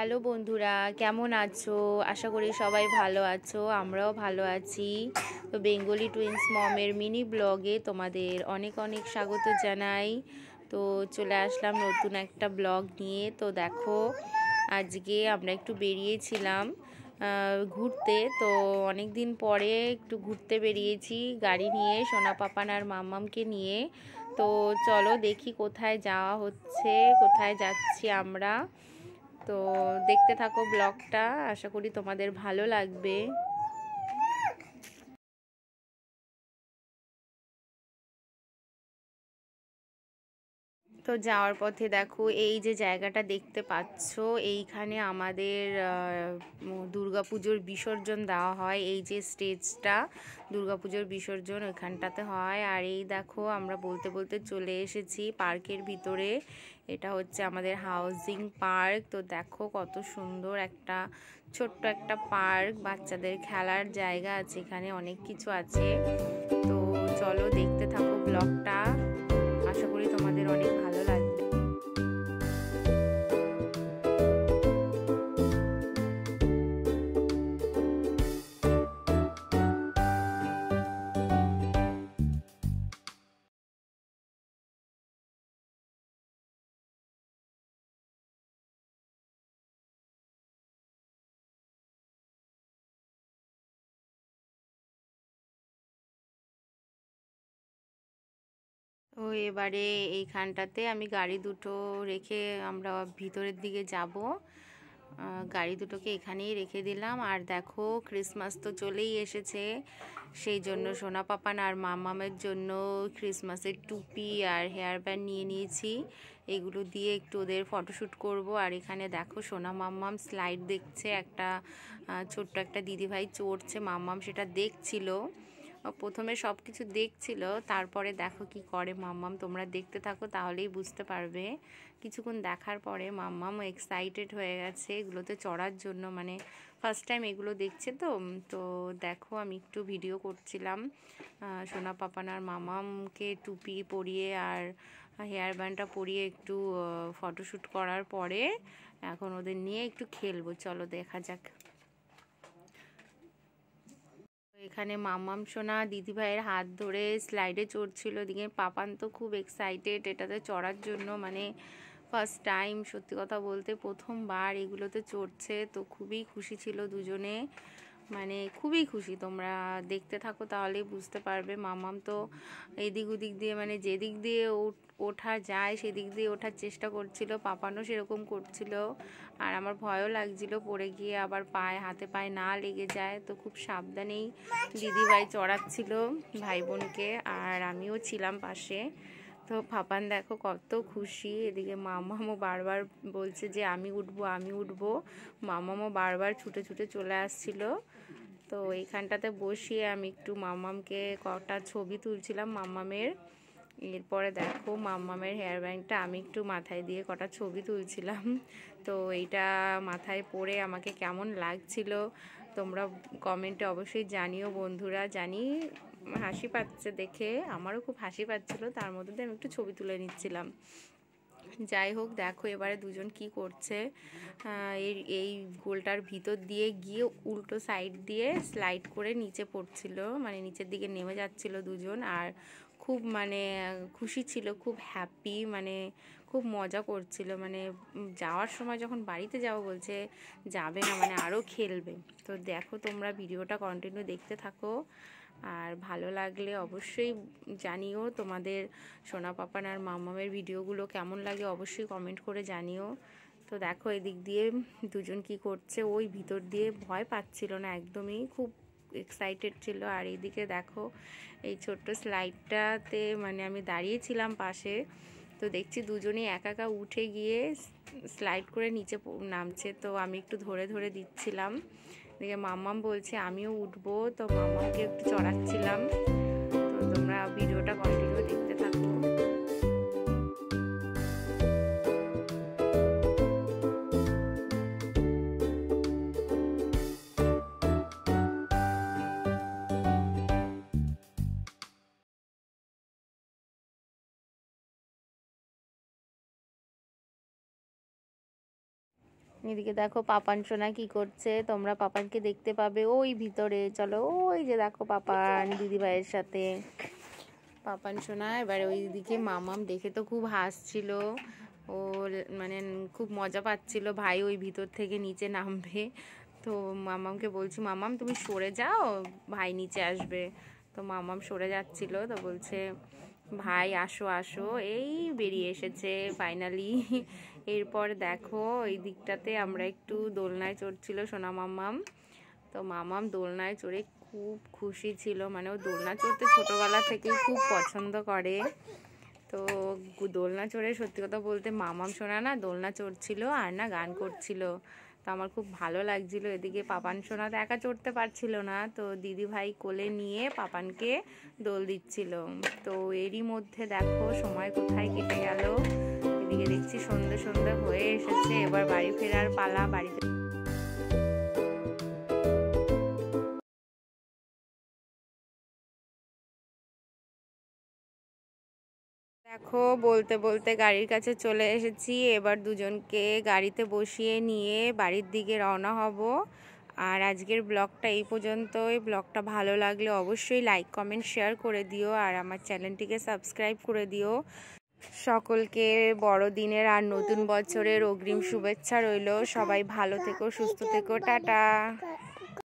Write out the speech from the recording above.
Hello বন্ধুরা, কেমন আছো? আশা করি সবাই ভালো আছো, আমরাও ভালো আছি। তো বেঙ্গলি টুইন্স মমের মিনি ব্লগে তোমাদের অনেক অনেক স্বাগত জানাই। তো চলে আসলাম নতুন একটা ব্লগ নিয়ে। তো দেখো, আজকে আমরা একটু বেরিয়েছিলাম ঘুরতে। তো অনেক দিন পরে একটু ঘুরতে বেরিয়েছি গাড়ি নিয়ে, সোনা পাপান আর মাম্মামকে নিয়ে। তো চলো দেখি কোথায় যাওয়া হচ্ছে, কোথায় যাচ্ছি আমরা। তো দেখতে থাকো ব্লগটা, আশা করি তোমাদের ভালো লাগবে। তো যাওয়ার পথে দেখো এই যে জায়গাটা দেখতে পাচ্ছ, এইখানে আমাদের দুর্গাপুজোর বিসর্জন দেওয়া হয়। এই যে স্টেজটা, দুর্গাপুজোর বিসর্জন ওইখানটাতে হয়। আর এই দেখো আমরা বলতে বলতে চলে এসেছি পার্কের ভিতরে। এটা হচ্ছে আমাদের হাউজিং পার্ক। তো দেখো কত সুন্দর একটা ছোট্ট একটা পার্ক, বাচ্চাদের খেলার জায়গা আছে, এখানে অনেক কিছু আছে। তো চলো দেখতে থাকো ব্লগটা, আশা করি তোমাদের অনেক ভালো লাগবে। তো এবারে এইখানটাতে আমি গাড়ি দুটো রেখে আমরা ভিতরের দিকে যাব। গাড়ি দুটোকে এখানেই রেখে দিলাম। আর দেখো ক্রিসমাস তো চলেই এসেছে, সেই জন্য সোনা পাপান আর মামামের জন্য ক্রিসমাসের টুপি আর হেয়ার ব্যান্ড নিয়ে নিয়েছি। এগুলো দিয়ে একটু ওদের ফটোশ্যুট করব। আর এখানে দেখো সোনা মাম্মাম স্লাইড দেখছে, একটা ছোট্ট একটা দিদিভাই চড়ছে, মাম্মাম সেটা দেখছিল। প্রথমে সব কিছু দেখছিল, তারপরে দেখো কি করে মাম্মাম, তোমরা দেখতে থাকো তাহলেই বুঝতে পারবে। কিছুক্ষণ দেখার পরে মাম্মাম এক্সাইটেড হয়ে গেছে এগুলোতে চড়ার জন্য, মানে ফার্স্ট টাইম এগুলো দেখছে। তো তো দেখো আমি একটু ভিডিও করছিলাম সোনা পাপান আর মাম্মামকে টুপি পরিয়ে আর হেয়ার ব্যান্ডটা পরিয়ে একটু ফটোশ্যুট করার পরে এখন ওদের নিয়ে একটু খেলবো। চলো দেখা যাক। এখানে মাম্মাম সোনা দিদিভাইয়ের হাত ধরে স্লাইডে চড়ছিল, দিকে পাপান তো খুব এক্সাইটেড এটাতে চড়ার জন্য, মানে ফার্স্ট টাইম, সত্যি কথা বলতে প্রথমবার এগুলোতে চড়ছে। তো খুবই খুশি ছিল দুজনে, মানে খুবই খুশি। তোমরা দেখতে থাকো তাহলেই বুঝতে পারবে। মাম্মাম তো এদিক ওদিক দিয়ে, মানে যেদিক দিয়ে ওঠা যায় সেদিক দিয়ে ওঠার চেষ্টা করছিল, পাপানও সেরকম করছিল। আর আমার ভয়ও লাগছিল পড়ে গিয়ে আবার পায়ে হাতে পায়ে না লেগে যায়। তো খুব সাবধানেই দিদিভাই চড়াচ্ছিল ভাই বোনকে, আর আমিও ছিলাম পাশে। তো পাপান দেখো কত খুশি, এদিকে মামামও বারবার বলছে যে আমি উঠবো আমি উঠবো, মামামও বারবার ছুটে ছুটে চলে আসছিল। তো এইখানটাতে বসিয়ে আমি একটু মাম্মামকে কটা ছবি তুলছিলাম মাম্মামের। এরপরে দেখো মাম্মামের হেয়ার ব্যান্ডটা আমি একটু মাথায় দিয়ে কটা ছবি তুলছিলাম। তো এইটা মাথায় পরে আমাকে কেমন লাগছিল তোমরা কমেন্টে অবশ্যই জানিও বন্ধুরা। জানি হাসি পাচ্ছে দেখে, আমারও খুব হাসি পাচ্ছিল, তার মধ্যে দিয়ে আমি একটু ছবি তুলে নিচ্ছিলাম। যাই হোক, দেখো এবারে দুজন কি করছে, এই এই গোলটার ভিতর দিয়ে গিয়ে উল্টো সাইড দিয়ে স্লাইড করে নিচে পড়ছিল, মানে নিচের দিকে নেমে যাচ্ছিল দুজন। আর খুব মানে খুশি ছিল, খুব হ্যাপি, মানে খুব মজা করছিল। মানে যাওয়ার সময় যখন বাড়িতে যাবো বলছে যাবে না, মানে আরও খেলবে। তো দেখো তোমরা ভিডিওটা কন্টিনিউ দেখতে থাকো, আর ভালো লাগলে অবশ্যই জানিও তোমাদের সোনা পাপান আর মাম্মামের ভিডিওগুলো কেমন লাগে, অবশ্যই কমেন্ট করে জানিও। তো দেখো এদিক দিয়ে দুজন কি করছে, ওই ভিতর দিয়ে ভয় পাচ্ছিল না একদমই, খুব এক্সাইটেড ছিল। আর এইদিকে দেখো এই ছোট্ট স্লাইডটাতে মানে আমি দাঁড়িয়েছিলাম পাশে, তো দেখছি দুজনেই একা একা উঠে গিয়ে স্লাইড করে নিচে নামছে। তো আমি একটু ধরে ধরে দিচ্ছিলাম, এদিকে মাম্মাম বলছে আমিও উঠবো, তো মাম্মামকে একটু চড়াচ্ছিলাম। তো তোমরা ভিডিওটা কন্টিনিউ দেখতে থাকো। এদিকে দেখো পাপান সোনা কি করছে, তোমরা পাপানকে দেখতে পাবে ওই ভিতরে। চলো, ওই যে দেখো পাপান দিদি ভাইয়ের সাথে। পাপান সোনা এবার ওইদিকে মামাম দেখে তো খুব হাসছিল, ও মানে খুব মজা পাচ্ছিল ভাই ওই ভিতর থেকে নিচে নামবে। তো মামামকে বলছি, মামাম তুমি সরে যাও, ভাই নিচে আসবে। তো মামাম সরে যাচ্ছিল, তো বলছে ভাই আসো আসো, এই বেরিয়ে এসেছে ফাইনালি। এরপর দেখো এই দিকটাতে আমরা একটু দোলনায় চড়ছিল সোনা মামাম। তো মামাম দোলনায় চড়ে খুব খুশি ছিল, মানে ও দোলনা চড়তে ছোটোবেলা থেকেই খুব পছন্দ করে। তো দোলনা চড়ে সত্যি কথা বলতে মামাম সোনা না দোলনা চড়ছিল আর না গান করছিল, তো আমার খুব ভালো লাগছিল। এদিকে পাপান সোনা তো একা চড়তে পারছিল না, তো দিদি ভাই কোলে নিয়ে পাপানকে দোল দিচ্ছিল। তো এরই মধ্যে দেখো সময় কোথায় কেটে গেল। এদিকে দেখছি সন্ধে সন্ধে হয়ে এসেছে, এবার বাড়ি ফেরার পালা। বাড়িতে দেখো বলতে বলতে গাড়ির কাছে চলে এসেছি, এবার দুজনকে গাড়িতে বসিয়ে নিয়ে বাড়ির দিকে রওনা হব। আর আজকের ব্লগটা এই পর্যন্তই। ব্লগটা ভালো লাগলে অবশ্যই লাইক কমেন্ট শেয়ার করে দিও, আর আমার চ্যানেলটিকে সাবস্ক্রাইব করে দিও। সকলকে বড়দিনের আর নতুন বছরের অগ্রিম শুভেচ্ছা রইল। সবাই ভালো থেকো, সুস্থ থেকো, টাটা।